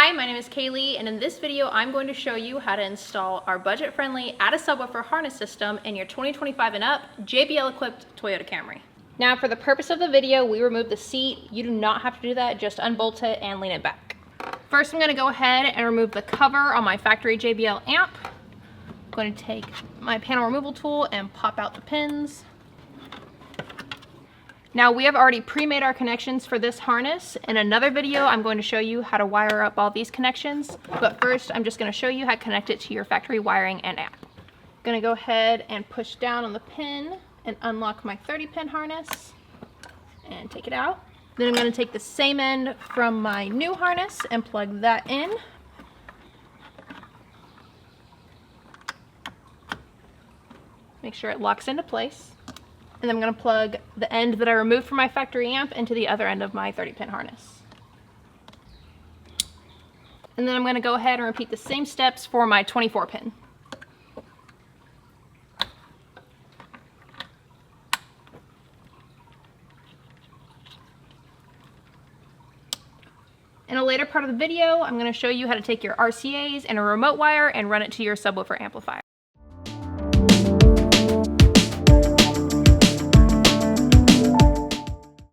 Hi, my name is Kayleigh, and in this video I'm going to show you how to install our budget-friendly add-a-subwoofer harness system in your 2025 and up JBL equipped Toyota Camry. Now for the purpose of the video, we removed the seat. You do not have to do that, just unbolt it and lean it back. First I'm going to go ahead and remove the cover on my factory JBL amp. I'm going to take my panel removal tool and pop out the pins. Now we have already pre-made our connections for this harness. In another video, I'm going to show you how to wire up all these connections. But first, I'm just going to show you how to connect it to your factory wiring and amp. I'm going to go ahead and push down on the pin and unlock my 30-pin harness and take it out. Then I'm going to take the same end from my new harness and plug that in. Make sure it locks into place. And then I'm going to plug the end that I removed from my factory amp into the other end of my 30-pin harness. And then I'm going to go ahead and repeat the same steps for my 24-pin. In a later part of the video, I'm going to show you how to take your RCAs and a remote wire and run it to your subwoofer amplifier.